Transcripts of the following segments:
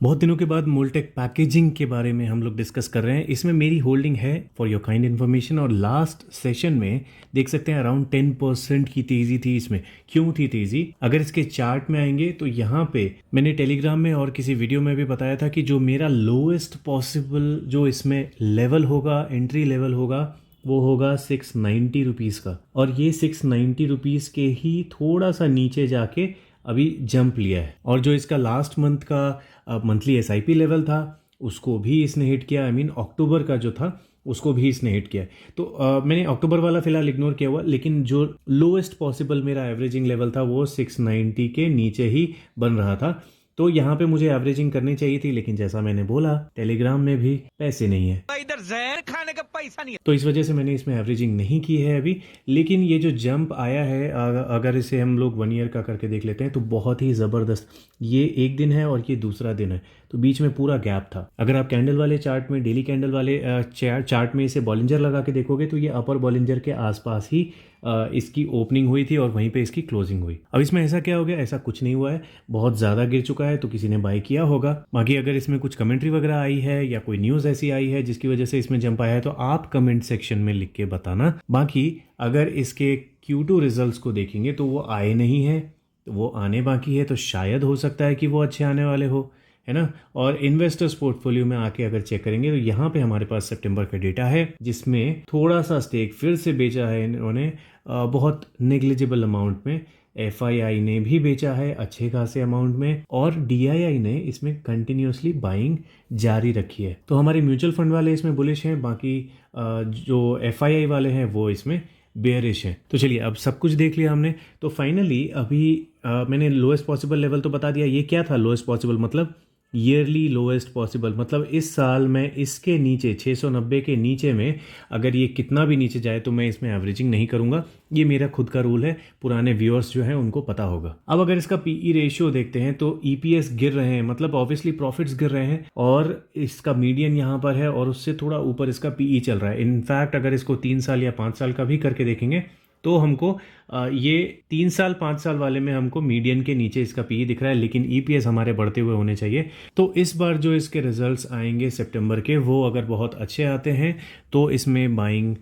बहुत दिनों के बाद मोल्टेक पैकेजिंग के बारे में हम लोग डिस्कस कर रहे हैं। इसमें मेरी होल्डिंग है फॉर योर काइंड इन्फॉर्मेशन, और लास्ट सेशन में देख सकते हैं अराउंड 10% की तेज़ी थी इसमें। क्यों थी तेज़ी? अगर इसके चार्ट में आएंगे तो यहाँ पे मैंने टेलीग्राम में और किसी वीडियो में भी बताया था कि जो मेरा लोएस्ट पॉसिबल जो इसमें लेवल होगा, एंट्री लेवल होगा, वो होगा 690 रुपीज़ का। और ये 690 रुपीज़ के ही थोड़ा सा नीचे जाके अभी जंप लिया है। और जो इसका लास्ट मंथ का मंथली एसआईपी लेवल था उसको भी इसने हिट किया। अक्टूबर का जो था उसको भी इसने हिट किया। तो मैंने अक्टूबर वाला फिलहाल इग्नोर किया हुआ, लेकिन जो लोएस्ट पॉसिबल मेरा एवरेजिंग लेवल था वो 690 के नीचे ही बन रहा था। तो यहाँ पे मुझे एवरेजिंग करनी चाहिए थी, लेकिन जैसा मैंने बोला टेलीग्राम में भी पैसे नहीं है, इधर जहर खाने का पैसा नहीं है, तो इस वजह से मैंने इसमें एवरेजिंग नहीं की है अभी। लेकिन ये जो जंप आया है, अगर इसे हम लोग 1 ईयर का करके देख लेते हैं तो बहुत ही ज़बरदस्त। ये एक दिन है और ये दूसरा दिन है, तो बीच में पूरा गैप था। अगर आप कैंडल वाले चार्ट में, डेली कैंडल वाले चार्ट में इसे बॉलिंजर लगा के देखोगे तो ये अपर बॉलिंजर के आसपास ही इसकी ओपनिंग हुई थी और वहीं पे इसकी क्लोजिंग हुई। अब इसमें ऐसा क्या हो गया? ऐसा कुछ नहीं हुआ है, बहुत ज़्यादा गिर चुका है तो किसी ने बाय किया होगा। बाकी अगर इसमें कुछ कमेंट्री वगैरह आई है या कोई न्यूज़ ऐसी आई है जिसकी वजह से इसमें जंप आया है तो आप कमेंट सेक्शन में लिख के बताना। बाकी अगर इसके Q2 रिजल्ट्स को देखेंगे तो वो आए नहीं है, तो वो आने बाकी है, तो शायद हो सकता है कि वो अच्छे आने वाले हो, है ना। और इन्वेस्टर्स पोर्टफोलियो में आके अगर चेक करेंगे तो यहाँ पे हमारे पास सितंबर का डेटा है जिसमें थोड़ा सा स्टेक फिर से बेचा है इन्होंने, बहुत नेग्लिजिबल अमाउंट में। FII ने भी बेचा है अच्छे खासे अमाउंट में, और DII ने इसमें कंटिन्यूसली बाइंग जारी रखी है। तो हमारे म्यूचुअल फंड वाले इसमें बुलिश हैं, बाकी जो FII वाले हैं वो इसमें बेयरिश है। तो चलिए, अब सब कुछ देख लिया हमने, तो फाइनली अभी मैंने लोएस्ट पॉसिबल लेवल तो बता दिया। ये क्या था लोएस्ट पॉसिबल? मतलब ईयरली लोएस्ट पॉसिबल, मतलब इस साल में इसके नीचे 690 के नीचे में अगर ये कितना भी नीचे जाए तो मैं इसमें एवरेजिंग नहीं करूंगा। ये मेरा खुद का रूल है, पुराने व्यूअर्स जो हैं उनको पता होगा। अब अगर इसका PE रेशियो देखते हैं तो EPS गिर रहे हैं, मतलब ऑब्वियसली प्रॉफिट्स गिर रहे हैं, और इसका मीडियन यहाँ पर है और उससे थोड़ा ऊपर इसका PE चल रहा है। इनफैक्ट अगर इसको 3 साल या 5 साल का भी करके देखेंगे तो हमको ये 3 साल 5 साल वाले में हमको मीडियन के नीचे इसका PE दिख रहा है, लेकिन EPS हमारे बढ़ते हुए होने चाहिए। तो इस बार जो इसके रिजल्ट्स आएंगे सितंबर के, वो अगर बहुत अच्छे आते हैं तो इसमें बाइंग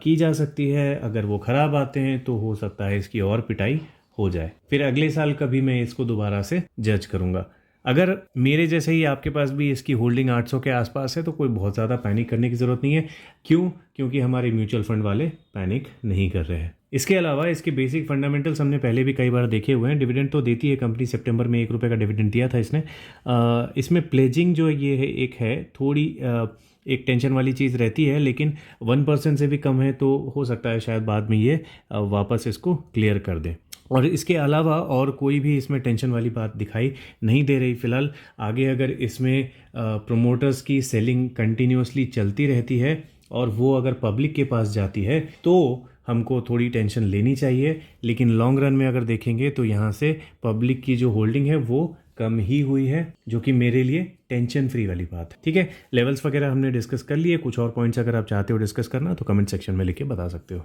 की जा सकती है। अगर वो ख़राब आते हैं तो हो सकता है इसकी और पिटाई हो जाए। फिर अगले साल कभी मैं इसको दोबारा से जज करूँगा। अगर मेरे जैसे ही आपके पास भी इसकी होल्डिंग 800 के आसपास है तो कोई बहुत ज़्यादा पैनिक करने की ज़रूरत नहीं है। क्यों? क्योंकि हमारे म्यूचुअल फंड वाले पैनिक नहीं कर रहे हैं। इसके अलावा इसके बेसिक फंडामेंटल्स हमने पहले भी कई बार देखे हुए हैं। डिविडेंड तो देती है कंपनी, सितंबर में 1 रुपये का डिविडेंड दिया था इसने। इसमें प्लेजिंग जो ये है एक है, थोड़ी एक टेंशन वाली चीज़ रहती है, लेकिन 1% से भी कम है तो हो सकता है शायद बाद में ये वापस इसको क्लियर कर दें। और इसके अलावा और कोई भी इसमें टेंशन वाली बात दिखाई नहीं दे रही फ़िलहाल। आगे अगर इसमें प्रोमोटर्स की सेलिंग कंटिन्यूसली चलती रहती है और वो अगर पब्लिक के पास जाती है तो हमको थोड़ी टेंशन लेनी चाहिए, लेकिन लॉन्ग रन में अगर देखेंगे तो यहाँ से पब्लिक की जो होल्डिंग है वो कम ही हुई है, जो कि मेरे लिए टेंशन फ्री वाली बात है। ठीक है, लेवल्स वगैरह हमने डिस्कस कर लिए। कुछ और पॉइंट्स अगर आप चाहते हो डिस्कस करना तो कमेंट सेक्शन में लिख के बता सकते हो।